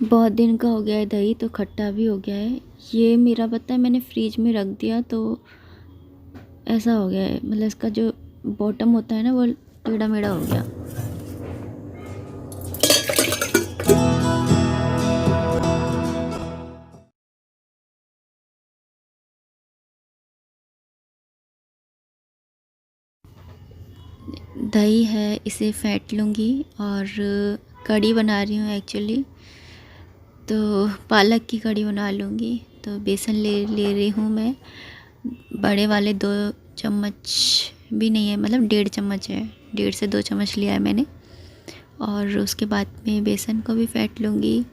बहुत दिन का हो गया है दही, तो खट्टा भी हो गया है। ये मेरा पता है, मैंने फ्रिज में रख दिया तो ऐसा हो गया है, मतलब इसका जो बॉटम होता है ना वो टेढ़ा मेढ़ा हो गया। दही है, इसे फेंट लूँगी और कढ़ी बना रही हूँ एक्चुअली, तो पालक की कढ़ी बना लूँगी। तो बेसन ले ले रही हूँ मैं, बड़े वाले 2 चम्मच भी नहीं है, मतलब 1.5 चम्मच है, 1.5 से 2 चम्मच लिया है मैंने। और उसके बाद में बेसन को भी फेंट लूँगी।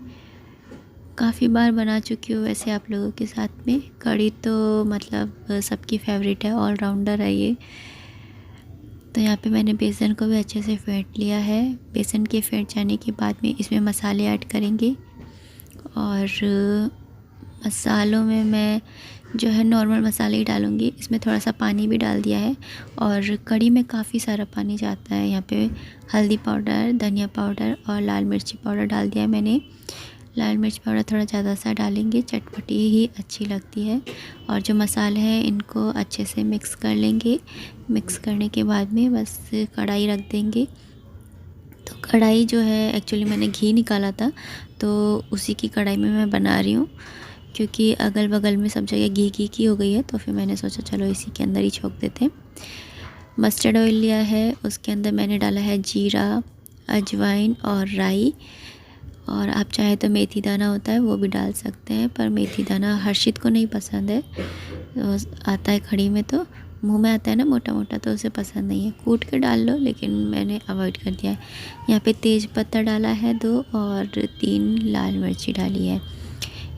काफ़ी बार बना चुकी हूँ वैसे आप लोगों के साथ में कढ़ी, तो मतलब सबकी फेवरेट है, ऑलराउंडर है ये। तो यहाँ पे मैंने बेसन को भी अच्छे से फेंट लिया है। बेसन के फेंट जाने के बाद में इसमें मसाले ऐड करेंगे, और मसालों में मैं जो है नॉर्मल मसाले ही डालूँगी। इसमें थोड़ा सा पानी भी डाल दिया है, और कढ़ी में काफ़ी सारा पानी जाता है। यहाँ पे हल्दी पाउडर, धनिया पाउडर और लाल मिर्ची पाउडर डाल दिया है मैंने। लाल मिर्च पाउडर थोड़ा ज़्यादा सा डालेंगे, चटपटी ही अच्छी लगती है। और जो मसाले हैं इनको अच्छे से मिक्स कर लेंगे। मिक्स करने के बाद में बस कढ़ाई रख देंगे। तो कढ़ाई जो है एक्चुअली मैंने घी निकाला था, तो उसी की कढ़ाई में मैं बना रही हूँ, क्योंकि अगल बगल में सब जगह घी घी की हो गई है। तो फिर मैंने सोचा चलो इसी के अंदर ही छोंक देते हैं। मस्टर्ड ऑयल लिया है, उसके अंदर मैंने डाला है जीरा, अजवाइन और राई। और आप चाहे तो मेथी दाना होता है वो भी डाल सकते हैं, पर मेथी दाना हर्षित को नहीं पसंद है, तो आता है खड़ी में तो मुंह में आता है ना मोटा मोटा, तो उसे पसंद नहीं है। कूट के डाल लो, लेकिन मैंने अवॉइड कर दिया है। यहाँ पे तेज पत्ता डाला है 2, और 3 लाल मिर्ची डाली है।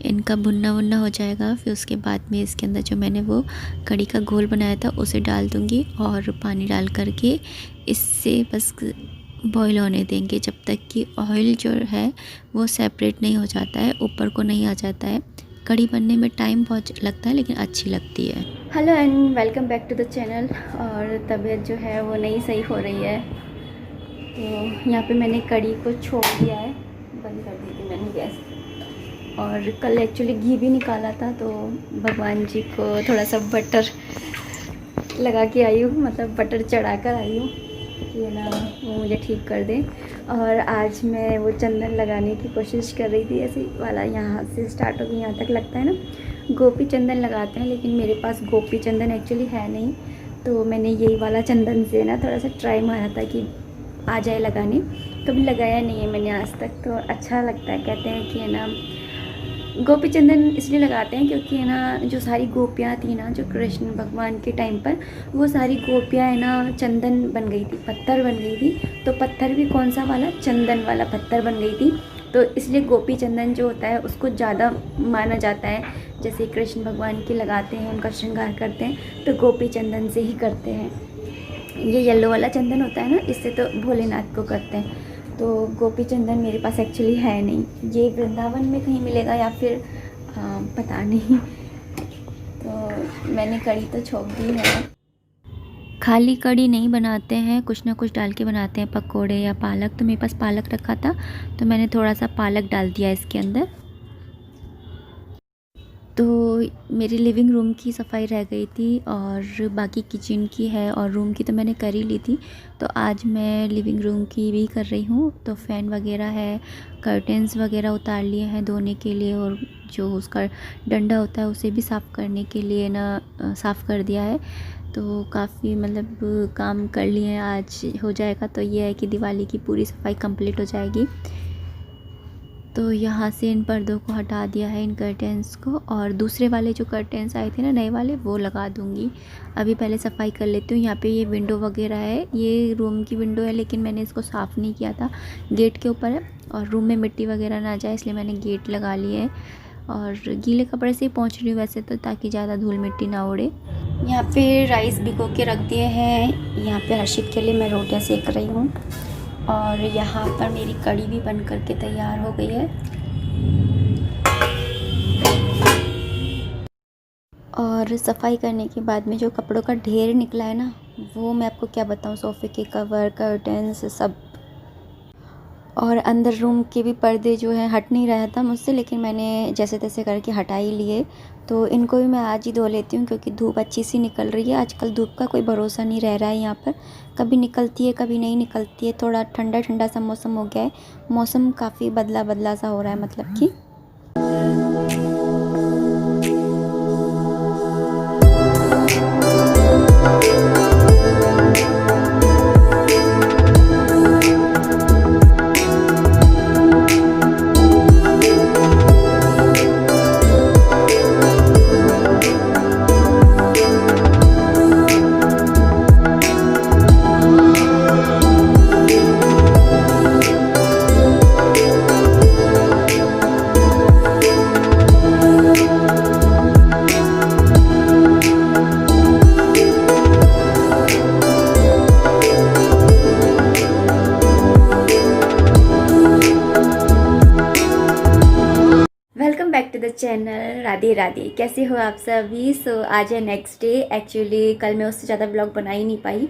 इनका भुनना वुनना हो जाएगा, फिर उसके बाद में इसके अंदर जो मैंने वो कढ़ी का घोल बनाया था उसे डाल दूँगी, और पानी डाल करके इससे बस बॉईल होने देंगे जब तक कि ऑयल जो है वो सेपरेट नहीं हो जाता है, ऊपर को नहीं आ जाता है। कढ़ी बनने में टाइम बहुत लगता है, लेकिन अच्छी लगती है। Hello and welcome back to the channel. और तबीयत जो है वो नहीं सही हो रही है, तो यहाँ पे मैंने कढ़ी को छोड़ दिया है, बंद कर दी थी मैंने गैस। और कल एक्चुअली घी भी निकाला था, तो भगवान जी को थोड़ा सा बटर लगा के आई हूँ, मतलब बटर चढ़ा कर आई हूँ कि ना वो मुझे ठीक कर दे। और आज मैं वो चंदन लगाने की कोशिश कर रही थी, ऐसे वाला यहाँ से स्टार्ट होकर यहाँ तक लगता है ना, गोपी चंदन लगाते हैं, लेकिन मेरे पास गोपी चंदन एक्चुअली है नहीं। तो मैंने यही वाला चंदन से ना थोड़ा सा ट्राई मारा था कि आ जाए लगाने। कभी लगाया नहीं है मैंने आज तक, तो अच्छा लगता है। कहते हैं कि है ना गोपी चंदन इसलिए लगाते हैं क्योंकि है ना जो सारी गोपियाँ थी ना, जो कृष्ण भगवान के टाइम पर, वो सारी गोपियाँ है ना चंदन बन गई थी, पत्थर बन गई थी। तो पत्थर भी कौन सा वाला, चंदन वाला पत्थर बन गई थी। तो इसलिए गोपी चंदन जो होता है उसको ज़्यादा माना जाता है। जैसे कृष्ण भगवान की लगाते हैं, उनका श्रृंगार करते हैं, तो गोपी चंदन से ही करते हैं। ये येलो वाला चंदन होता है ना, इससे तो भोलेनाथ को करते हैं। तो गोपी चंदन मेरे पास एक्चुअली है नहीं। ये वृंदावन में कहीं मिलेगा या फिर पता नहीं। तो मैंने कढ़ी तो छोड़ दी है। खाली कढ़ी नहीं बनाते हैं, कुछ ना कुछ डाल के बनाते हैं, पकोड़े या पालक। तो मेरे पास पालक रखा था, तो मैंने थोड़ा सा पालक डाल दिया इसके अंदर। तो मेरी लिविंग रूम की सफ़ाई रह गई थी, और बाकी किचन की है, और रूम की तो मैंने कर ही ली थी। तो आज मैं लिविंग रूम की भी कर रही हूँ। तो फ़ैन वगैरह है, कर्टेंस वगैरह उतार लिए हैं धोने के लिए, और जो उसका डंडा होता है उसे भी साफ़ करने के लिए ना साफ़ कर दिया है। तो काफ़ी मतलब काम कर लिए हैं, आज हो जाएगा। तो ये है कि दिवाली की पूरी सफाई कंप्लीट हो जाएगी। तो यहाँ से इन पर्दों को हटा दिया है, इन कर्टेंस को, और दूसरे वाले जो कर्टेंस आए थे ना नए वाले, वो लगा दूँगी। अभी पहले सफाई कर लेती हूँ। यहाँ पे ये विंडो वगैरह है, ये रूम की विंडो है, लेकिन मैंने इसको साफ़ नहीं किया था, गेट के ऊपर है, और रूम में मिट्टी वगैरह ना जाए इसलिए मैंने गेट लगा लिए है। और गीले कपड़े से ही पहुँच रही हूँ वैसे तो, ताकि ज़्यादा धूल मिट्टी ना उड़े। यहाँ पे राइस भिगो के रख दिए हैं। यहाँ पे हर्षित के लिए मैं रोटियाँ सेक रही हूँ, और यहाँ पर मेरी कढ़ी भी बन करके तैयार हो गई है। और सफाई करने के बाद में जो कपड़ों का ढेर निकला है ना, वो मैं आपको क्या बताऊँ, सोफ़े के कवर, कर्टन्स सब। और अंदर रूम के भी पर्दे जो हैं हट नहीं रहा था मुझसे, लेकिन मैंने जैसे तैसे करके हटा ही लिए। तो इनको भी मैं आज ही धो लेती हूँ क्योंकि धूप अच्छी सी निकल रही है। आजकल धूप का कोई भरोसा नहीं रह रहा है यहाँ पर, कभी निकलती है कभी नहीं निकलती है। थोड़ा ठंडा ठंडा सा मौसम हो गया है, मौसम काफ़ी बदला बदला सा हो रहा है मतलब कि। Welcome back to the channel. Radhe Radhe, कैसे हो आप सभी। आज है नेक्स्ट डे। एक्चुअली कल मैं उससे ज़्यादा ब्लॉग बना ही नहीं पाई।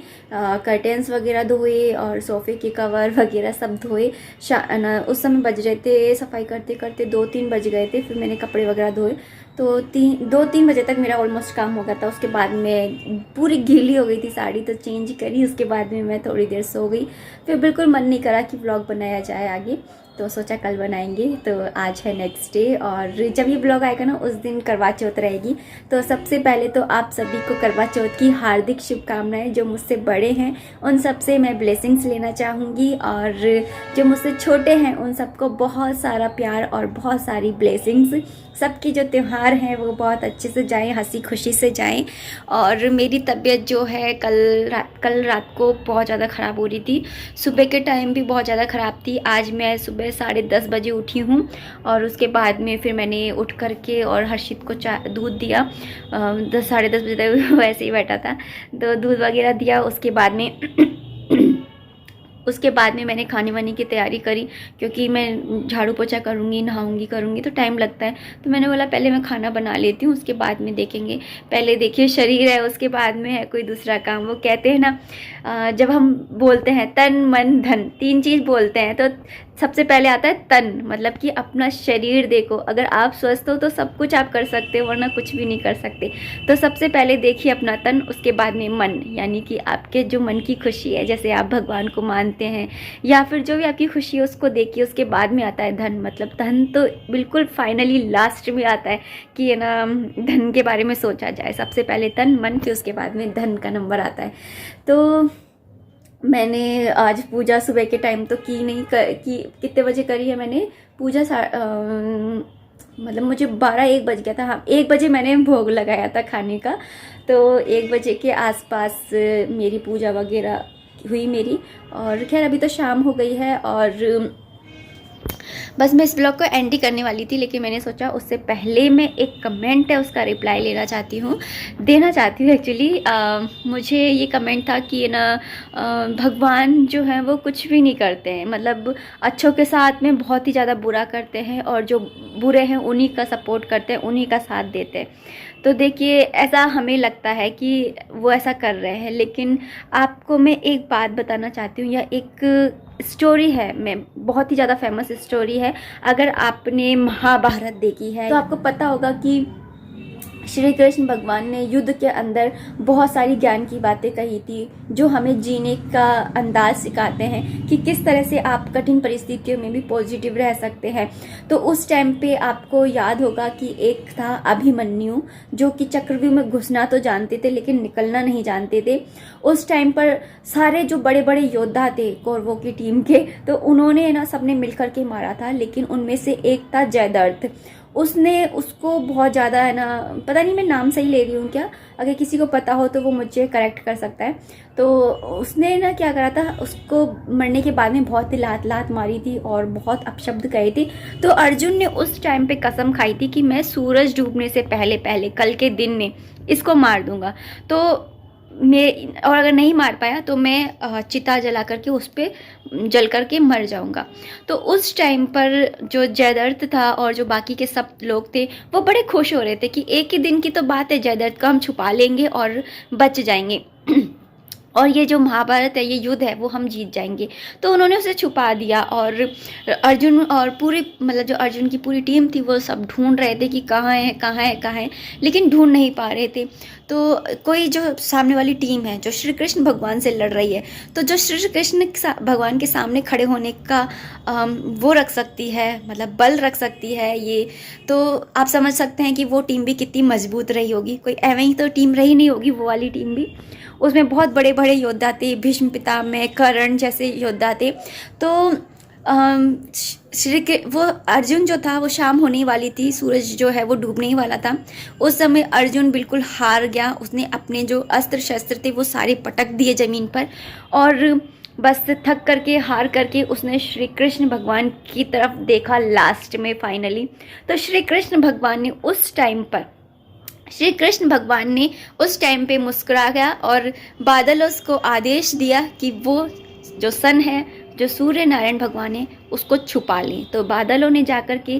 कर्टेंस वगैरह धोए और सोफ़े के कवर वगैरह सब धोए। उस समय बज रहे थे सफाई करते करते 2-3 बज गए थे। फिर मैंने कपड़े वगैरह धोए तो 2-3 बजे तक मेरा ऑलमोस्ट काम हो गया था। उसके बाद में पूरी गीली हो गई थी साड़ी, तो चेंज करी। उसके बाद में मैं थोड़ी देर सो गई। फिर बिल्कुल मन नहीं करा कि ब्लॉग बनाया जाए आगे, तो सोचा कल बनाएंगे। तो आज है नेक्स्ट डे और जब ये ब्लॉग आएगा ना उस दिन करवा चौथ रहेगी। तो सबसे पहले तो आप सभी को करवा चौथ की हार्दिक शुभकामनाएं। जो मुझसे बड़े हैं उन सब से मैं ब्लेसिंग्स लेना चाहूँगी, और जो मुझसे छोटे हैं उन सबको बहुत सारा प्यार और बहुत सारी ब्लेसिंग्स। सबकी जो त्यौहार हैं वो बहुत अच्छे से जाएं, हंसी खुशी से जाएं। और मेरी तबीयत जो है कल रात को बहुत ज़्यादा ख़राब हो रही थी। सुबह के टाइम भी बहुत ज़्यादा ख़राब थी। आज मैं सुबह 10:30 बजे उठी हूँ और उसके बाद में फिर मैंने उठ करके और हर्षित को दूध दिया। 10-10:30 बजे तक वैसे ही बैठा था, तो दूध वगैरह दिया। उसके बाद में मैंने खाने वाने की तैयारी करी, क्योंकि मैं झाड़ू पोछा करूँगी, नहाऊंगी, करूँगी तो टाइम लगता है। तो मैंने बोला पहले मैं खाना बना लेती हूँ, उसके बाद में देखेंगे। पहले देखिए शरीर है, उसके बाद में है कोई दूसरा काम। वो कहते हैं ना, जब हम बोलते हैं तन मन धन, 3 चीज़ बोलते हैं, तो सबसे पहले आता है तन, मतलब कि अपना शरीर देखो। अगर आप स्वस्थ हो तो सब कुछ आप कर सकते हो, वरना कुछ भी नहीं कर सकते। तो सबसे पहले देखिए अपना तन, उसके बाद में मन, यानी कि आपके जो मन की खुशी है, जैसे आप भगवान को मानते हैं या फिर जो भी आपकी खुशी है उसको देखिए। उसके बाद में आता है धन, मतलब धन तो बिल्कुल फाइनली लास्ट में आता है कि है ना, धन के बारे में सोचा जाए। सबसे पहले तन मन, फिर उसके बाद में धन का नंबर आता है। तो मैंने आज पूजा सुबह के टाइम तो की नहीं कि कितने बजे करी है मैंने पूजा, मतलब मुझे 12-1 बज गया था। हाँ, 1 बजे मैंने भोग लगाया था खाने का। तो 1 बजे के आसपास मेरी पूजा वगैरह हुई मेरी। और खैर अभी तो शाम हो गई है और बस मैं इस ब्लॉग को एंड ही करने वाली थी, लेकिन मैंने सोचा उससे पहले मैं एक कमेंट है उसका रिप्लाई देना चाहती हूँ एक्चुअली। मुझे ये कमेंट था कि ना, भगवान जो है वो कुछ भी नहीं करते हैं, मतलब अच्छों के साथ में बहुत ही ज़्यादा बुरा करते हैं, और जो बुरे हैं उन्हीं का सपोर्ट करते हैं, उन्हीं का साथ देते हैं। तो देखिए ऐसा हमें लगता है कि वो ऐसा कर रहे हैं, लेकिन आपको मैं एक बात बताना चाहती हूँ। यह एक स्टोरी है, मैं बहुत ही ज़्यादा फेमस स्टोरी है। अगर आपने महाभारत देखी है तो आपको पता होगा कि श्री कृष्ण भगवान ने युद्ध के अंदर बहुत सारी ज्ञान की बातें कही थी, जो हमें जीने का अंदाज सिखाते हैं कि किस तरह से आप कठिन परिस्थितियों में भी पॉजिटिव रह सकते हैं। तो उस टाइम पे आपको याद होगा कि एक था अभिमन्यु, जो कि चक्रव्यूह में घुसना तो जानते थे लेकिन निकलना नहीं जानते थे। उस टाइम पर सारे जो बड़े बड़े योद्धा थे कौरवों की टीम के, तो उन्होंने ना सबने मिलकर के मारा था, लेकिन उनमें से एक था जयद्रथ। उसने उसको बहुत ज़्यादा है ना, पता नहीं मैं नाम सही ले रही हूँ क्या, अगर किसी को पता हो तो वो मुझे करेक्ट कर सकता है। तो उसने ना क्या करा था, उसको मरने के बाद में बहुत ही लात मारी थी और बहुत अपशब्द कहे थे। तो अर्जुन ने उस टाइम पे कसम खाई थी कि मैं सूरज डूबने से पहले पहले कल के दिन में इसको मार दूंगा। तो मैं, और अगर नहीं मार पाया तो मैं चिता जला करके उस पर जल करके मर जाऊंगा। तो उस टाइम पर जो जयद्रथ था और जो बाकी के सब लोग थे वो बड़े खुश हो रहे थे कि एक ही दिन की तो बात है, जयद्रथ को हम छुपा लेंगे और बच जाएंगे। और ये जो महाभारत है, ये युद्ध है, वो हम जीत जाएंगे। तो उन्होंने उसे छुपा दिया और अर्जुन और पूरी मतलब जो अर्जुन की पूरी टीम थी वो सब ढूंढ रहे थे कि कहाँ है कहाँ है कहाँ है, लेकिन ढूंढ नहीं पा रहे थे। तो कोई जो सामने वाली टीम है जो श्री कृष्ण भगवान से लड़ रही है, तो जो श्री कृष्ण भगवान के सामने खड़े होने का वो रख सकती है, मतलब बल रख सकती है ये, तो आप समझ सकते हैं कि वो टीम भी कितनी मजबूत रही होगी। कोई एवं ही तो टीम रही नहीं होगी वो वाली टीम भी। उसमें बहुत बड़े बड़े योद्धा थे, भीष्म पितामह, कर्ण जैसे योद्धा थे। तो वो अर्जुन जो था वो शाम होने वाली थी, सूरज जो है वो डूबने ही वाला था। उस समय अर्जुन बिल्कुल हार गया। उसने अपने जो अस्त्र शस्त्र थे वो सारे पटक दिए ज़मीन पर और बस थक करके हार करके उसने श्री कृष्ण भगवान की तरफ देखा लास्ट में फाइनली। तो श्री कृष्ण भगवान ने उस टाइम पे मुस्कुरा गया और बादल उसको आदेश दिया कि वो जो सन है, जो सूर्य नारायण भगवान है, उसको छुपा लें। तो बादलों ने जाकर के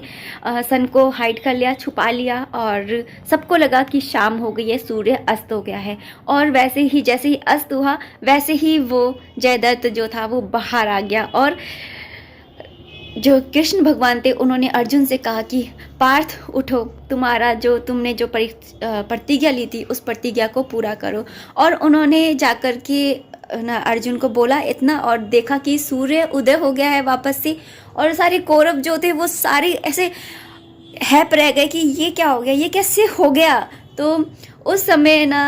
सन को हाइड कर लिया, छुपा लिया और सबको लगा कि शाम हो गई है, सूर्य अस्त हो गया है। और वैसे ही जैसे ही अस्त हुआ वैसे ही वो जयदत्त जो था वो बाहर आ गया और जो कृष्ण भगवान थे उन्होंने अर्जुन से कहा कि पार्थ उठो, तुमने जो प्रतिज्ञा ली थी उस प्रतिज्ञा को पूरा करो। और उन्होंने जाकर के ना अर्जुन को बोला इतना और देखा कि सूर्य उदय हो गया है वापस से। और सारे कौरव जो थे वो सारे ऐसे हैप रह गए कि ये क्या हो गया, ये कैसे हो गया। तो उस समय ना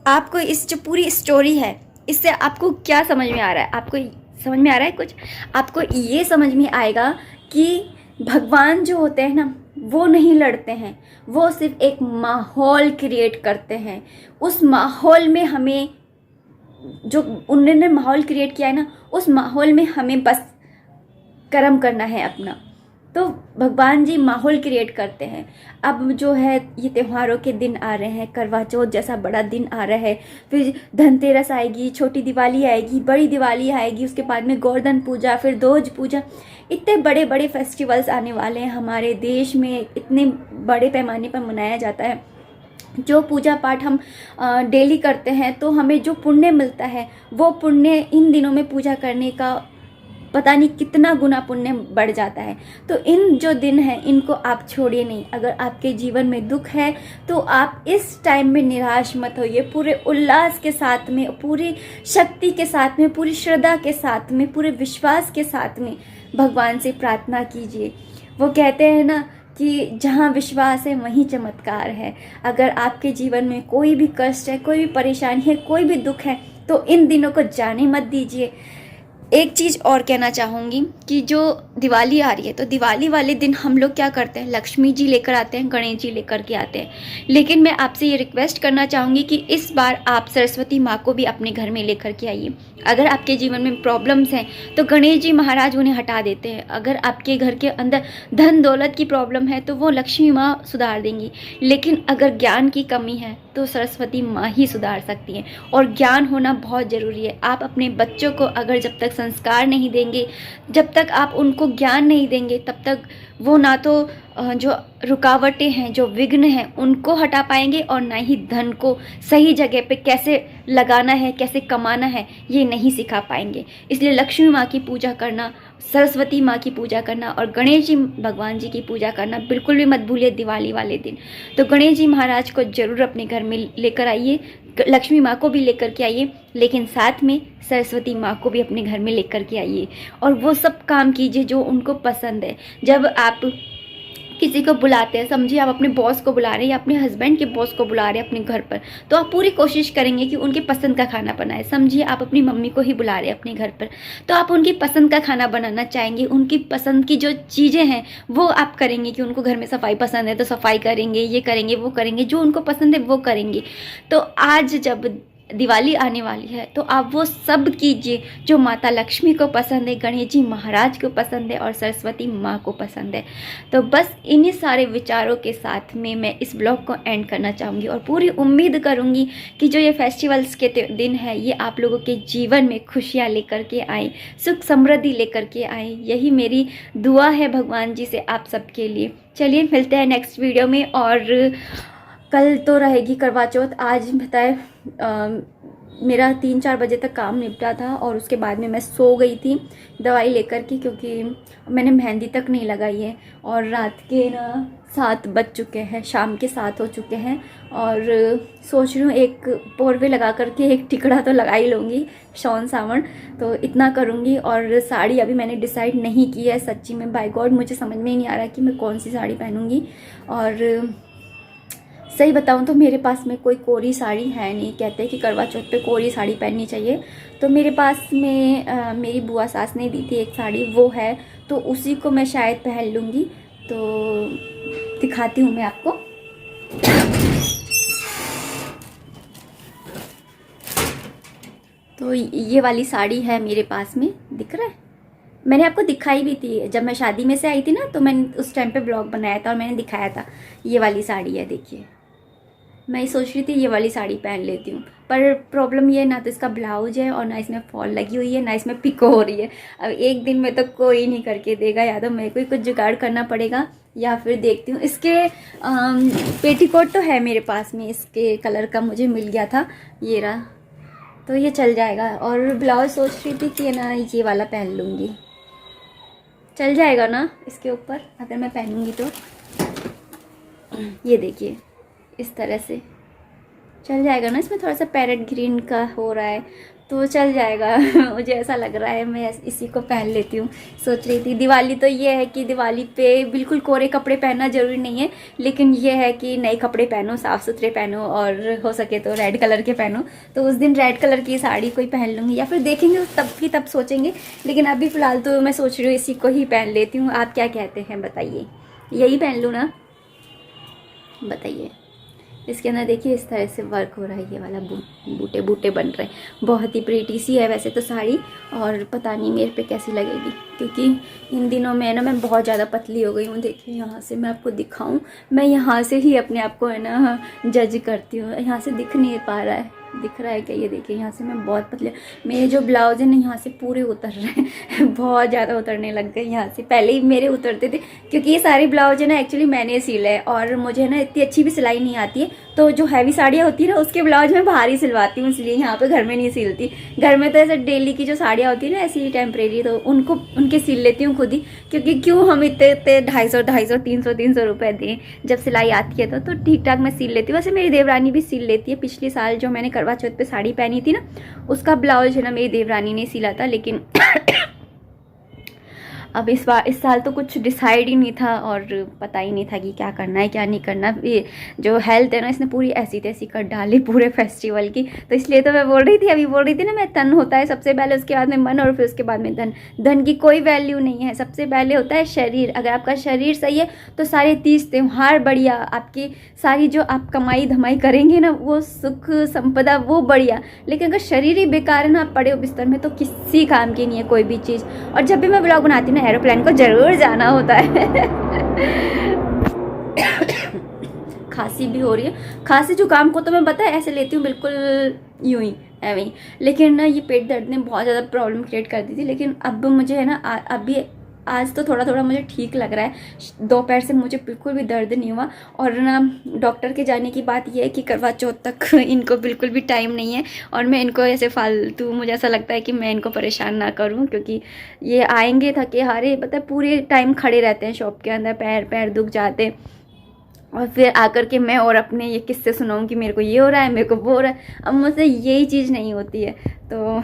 आपको इस जो पूरी स्टोरी है इससे आपको क्या समझ में आ रहा है? आपको समझ में आ रहा है कुछ? आपको ये समझ में आएगा कि भगवान जो होते हैं ना वो नहीं लड़ते हैं, वो सिर्फ एक माहौल क्रिएट करते हैं। उस माहौल में हमें, जो उन्होंने माहौल क्रिएट किया है ना, उस माहौल में हमें बस कर्म करना है अपना। तो भगवान जी माहौल क्रिएट करते हैं। अब जो है ये त्योहारों के दिन आ रहे हैं, करवा चौथ जैसा बड़ा दिन आ रहा है, फिर धनतेरस आएगी, छोटी दिवाली आएगी, बड़ी दिवाली आएगी, उसके बाद में गोवर्धन पूजा, फिर दोज पूजा, इतने बड़े बड़े फेस्टिवल्स आने वाले हैं हमारे देश में, इतने बड़े पैमाने पर मनाया जाता है। जो पूजा पाठ हम डेली करते हैं तो हमें जो पुण्य मिलता है वो पुण्य इन दिनों में पूजा करने का पता नहीं कितना गुना पुण्य बढ़ जाता है। तो इन जो दिन हैं इनको आप छोड़िए नहीं। अगर आपके जीवन में दुख है तो आप इस टाइम में निराश मत होइए, पूरे उल्लास के साथ में, पूरी शक्ति के साथ में, पूरी श्रद्धा के साथ में, पूरे विश्वास के साथ में भगवान से प्रार्थना कीजिए। वो कहते हैं ना कि जहाँ विश्वास है वहीं चमत्कार है। अगर आपके जीवन में कोई भी कष्ट है, कोई भी परेशानी है, कोई भी दुख है, तो इन दिनों को जाने मत दीजिए। एक चीज़ और कहना चाहूँगी कि जो दिवाली आ रही है, तो दिवाली वाले दिन हम लोग क्या करते हैं, लक्ष्मी जी लेकर आते हैं, गणेश जी लेकर के आते हैं। लेकिन मैं आपसे ये रिक्वेस्ट करना चाहूँगी कि इस बार आप सरस्वती माँ को भी अपने घर में लेकर के आइए। अगर आपके जीवन में प्रॉब्लम्स हैं तो गणेश जी महाराज उन्हें हटा देते हैं। अगर आपके घर के अंदर धन दौलत की प्रॉब्लम है तो वो लक्ष्मी माँ सुधार देंगी। लेकिन अगर ज्ञान की कमी है तो सरस्वती माँ ही सुधार सकती हैं। और ज्ञान होना बहुत ज़रूरी है। आप अपने बच्चों को अगर जब तक संस्कार नहीं देंगे, जब तक आप उनको ज्ञान नहीं देंगे, तब तक वो ना तो जो रुकावटें हैं, जो विघ्न हैं, उनको हटा पाएंगे और ना ही धन को सही जगह पे कैसे लगाना है, कैसे कमाना है, ये नहीं सिखा पाएंगे। इसलिए लक्ष्मी माँ की पूजा करना, सरस्वती माँ की पूजा करना और गणेश जी भगवान जी की पूजा करना बिल्कुल भी मत भूलिए दिवाली वाले दिन। तो गणेश जी महाराज को ज़रूर अपने घर में लेकर आइए, लक्ष्मी माँ को भी लेकर के आइए, लेकिन साथ में सरस्वती माँ को भी अपने घर में लेकर के आइए और वो सब काम कीजिए जो उनको पसंद है। जब आप किसी को बुलाते हैं, समझिए आप अपने बॉस को बुला रहे हैं या अपने हस्बैंड के बॉस को बुला रहे हैं अपने घर पर, तो आप पूरी कोशिश करेंगे कि उनके पसंद का खाना बनाए। समझिए आप अपनी मम्मी को ही बुला रहे हैं अपने घर पर, तो आप उनकी पसंद का खाना बनाना चाहेंगे। उनकी पसंद की जो चीज़ें हैं वो आप करेंगे कि उनको घर में सफाई पसंद है तो सफाई करेंगे, ये करेंगे, वो करेंगे, जो उनको पसंद है वो करेंगे। तो आज जब दिवाली आने वाली है तो आप वो सब कीजिए जो माता लक्ष्मी को पसंद है, गणेश जी महाराज को पसंद है और सरस्वती माँ को पसंद है। तो बस इन्हीं सारे विचारों के साथ में मैं इस ब्लॉग को एंड करना चाहूँगी और पूरी उम्मीद करूँगी कि जो ये फेस्टिवल्स के दिन है ये आप लोगों के जीवन में खुशियाँ लेकर के आए, सुख समृद्धि लेकर के आए। यही मेरी दुआ है भगवान जी से आप सबके लिए। चलिए मिलते हैं नेक्स्ट वीडियो में। और कल तो रहेगी करवा चौथ। आज बताए मेरा 3-4 बजे तक काम निपटा था और उसके बाद में मैं सो गई थी दवाई लेकर के, क्योंकि मैंने मेहंदी तक नहीं लगाई है। और रात के ना 7 बज चुके हैं, शाम के 7 हो चुके हैं और सोच रही हूँ एक पोरवे लगा करके एक टिकड़ा तो लगा ही लूँगी, श्रावण सावन तो इतना करूँगी। और साड़ी अभी मैंने डिसाइड नहीं की है सच्ची में, बाय गॉड मुझे समझ में ही नहीं आ रहा कि मैं कौन सी साड़ी पहनूँगी। और सही बताऊं तो मेरे पास में कोई कोरी साड़ी है नहीं। कहते हैं कि करवा चौथ पे कोरी साड़ी पहननी चाहिए, तो मेरे पास में मेरी बुआ सास ने दी थी एक साड़ी, वो है, तो उसी को मैं शायद पहन लूँगी। तो दिखाती हूँ मैं आपको। तो ये वाली साड़ी है मेरे पास में, दिख रहा है, मैंने आपको दिखाई भी थी जब मैं शादी में से आई थी ना, तो मैंने उस टाइम पे ब्लॉग बनाया था और मैंने दिखाया था। ये वाली साड़ी है, देखिए। मैं सोच रही थी ये वाली साड़ी पहन लेती हूँ, पर प्रॉब्लम ये है ना तो इसका ब्लाउज है और ना इसमें फॉल लगी हुई है, ना इसमें पिको हो रही है। अब एक दिन में तो कोई नहीं करके देगा, या तो मेरे को ही कुछ जुगाड़ करना पड़ेगा या फिर देखती हूँ। इसके पेटीकोट तो है मेरे पास में, इसके कलर का मुझे मिल गया था, ये रहा, तो ये चल जाएगा। और ब्लाउज सोच रही थी कि ना ये वाला पहन लूँगी, चल जाएगा ना इसके ऊपर अगर मैं पहनूँगी तो। ये देखिए इस तरह से चल जाएगा ना, इसमें थोड़ा सा पैरेट ग्रीन का हो रहा है तो चल जाएगा। मुझे ऐसा लग रहा है मैं इसी को पहन लेती हूँ। सोच रही थी दिवाली तो ये है कि दिवाली पे बिल्कुल कोरे कपड़े पहनना ज़रूरी नहीं है, लेकिन ये है कि नए कपड़े पहनो, साफ़ सुथरे पहनो और हो सके तो रेड कलर के पहनो। तो उस दिन रेड कलर की साड़ी कोई पहन लूँगी, या फिर देखेंगे तब की तब सोचेंगे, लेकिन अभी फ़िलहाल तो मैं सोच रही हूँ इसी को ही पहन लेती हूँ। आप क्या कहते हैं बताइए, यही पहन लूँ ना, बताइए। इसके अंदर देखिए इस तरह से वर्क हो रहा है, ये वाला बूटे बूटे बन रहे हैं। बहुत ही प्रीटी सी है वैसे तो साड़ी, और पता नहीं मेरे पे कैसी लगेगी, क्योंकि इन दिनों में ना मैं बहुत ज़्यादा पतली हो गई हूँ। देखिए यहाँ से मैं आपको दिखाऊं, मैं यहाँ से ही अपने आप को है ना जज करती हूँ। यहाँ से दिख नहीं पा रहा है, दिख रहा है क्या? ये देखिए यहाँ से मैं बहुत पतली, मेरे जो ब्लाउज है ना यहाँ से पूरे उतर रहे हैं। बहुत ज़्यादा उतरने लग गए यहाँ से, पहले ही मेरे उतरते थे, क्योंकि ये सारे ब्लाउज है ना एक्चुअली मैंने सिला है और मुझे ना इतनी अच्छी भी सिलाई नहीं आती है। तो जो हैवी साड़ियाँ होती है ना उसके ब्लाउज मैं बाहर ही सिलवाती हूँ, इसलिए यहाँ पे घर में नहीं सिलती। घर में तो ऐसे डेली की जो साड़ियाँ होती है ना ऐसी टेम्परेरी, तो उनको उनके सिल लेती हूँ खुद ही, क्योंकि क्यों हम इतने 250 300 रुपये दें, जब सिलाई आती है तो ठीक ठाक मैं सिल लेती हूँ। वैसे मेरी देवरानी भी सिल लेती है। पिछले साल जो मैंने करवा चौथ पे साड़ी पहनी थी ना, उसका ब्लाउज है ना मेरी देवरानी ने सिला था, लेकिन अब इस साल तो कुछ डिसाइड ही नहीं था और पता ही नहीं था कि क्या करना है क्या नहीं करना। ये जो हेल्थ है ना इसने पूरी ऐसी तैसी कर डाली पूरे फेस्टिवल की, तो इसलिए तो मैं बोल रही थी ना, मैं तन होता है सबसे पहले, उसके बाद में मन और फिर उसके बाद में धन। धन की कोई वैल्यू नहीं है, सबसे पहले होता है शरीर। अगर आपका शरीर सही है तो सारे 30 त्यौहार बढ़िया, आपकी सारी जो आप कमाई धमाई करेंगे ना वो सुख संपदा वो बढ़िया। लेकिन अगर शरीर ही बेकार है ना, आप पड़े हो बिस्तर में, तो किसी काम की नहीं है कोई भी चीज़। और जब भी मैं ब्लॉग बनाती हूँ ना एरोप्लेन को जरूर जाना होता है। खांसी भी हो रही है, खांसी जुकाम को तो मैं पता है ऐसे लेती हूँ बिल्कुल यूं ही एवं ही, लेकिन ना ये पेट दर्द ने बहुत ज़्यादा प्रॉब्लम क्रिएट कर दी थी। लेकिन अब मुझे है ना अभी आज तो थोड़ा थोड़ा मुझे ठीक लग रहा है। दोपहर से मुझे बिल्कुल भी दर्द नहीं हुआ। और ना डॉक्टर के जाने की बात यह है कि करवा चौथ तक इनको बिल्कुल भी टाइम नहीं है, और मैं इनको ऐसे फालतू, मुझे ऐसा लगता है कि मैं इनको परेशान ना करूं, क्योंकि ये आएंगे थके हारे, पता है पूरे टाइम खड़े रहते हैं शॉप के अंदर, पैर दुख जाते हैं, और फिर आकर के मैं और अपने ये किस्से सुनाऊं कि मेरे को ये हो रहा है, मेरे को वो हो रहा है। अब मुझसे यही चीज़ नहीं होती है। तो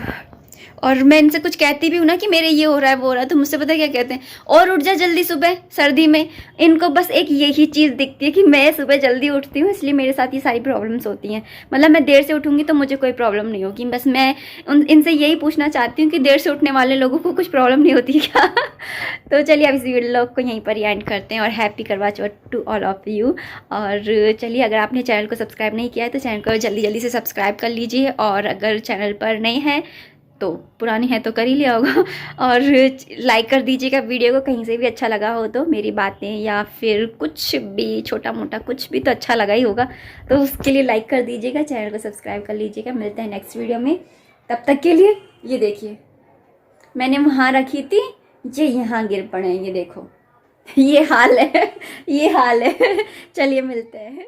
और मैं इनसे कुछ कहती भी हूँ ना कि मेरे ये हो रहा है वो हो रहा है, तो मुझसे पता क्या कहते हैं, और उठ जा जल्दी सुबह सर्दी में। इनको बस एक यही चीज़ दिखती है कि मैं सुबह जल्दी उठती हूँ, इसलिए मेरे साथ ये सारी प्रॉब्लम्स होती हैं। मतलब मैं देर से उठूँगी तो मुझे कोई प्रॉब्लम नहीं होगी, बस मैं इनसे यही पूछना चाहती हूँ कि देर से उठने वाले लोगों को कुछ प्रॉब्लम नहीं होती क्या? तो चलिए अब इस वीडियो को यहीं पर एंड करते हैं, और हैप्पी करवा चौथ टू ऑल ऑफ यू। और चलिए अगर आपने चैनल को सब्सक्राइब नहीं किया है तो चैनल को जल्दी से सब्सक्राइब कर लीजिए, और अगर चैनल पर नहीं है तो पुरानी है तो कर ही लिया होगा, और लाइक कर दीजिएगा वीडियो को। कहीं से भी अच्छा लगा हो तो, मेरी बातें या फिर कुछ भी छोटा मोटा कुछ भी तो अच्छा लगा ही होगा, तो उसके लिए लाइक कर दीजिएगा, चैनल को सब्सक्राइब कर लीजिएगा। मिलते हैं नेक्स्ट वीडियो में, तब तक के लिए ये देखिए मैंने वहाँ रखी थी, ये यहाँ गिर पड़े हैं, ये देखो ये हाल है, ये हाल है। चलिए मिलते हैं।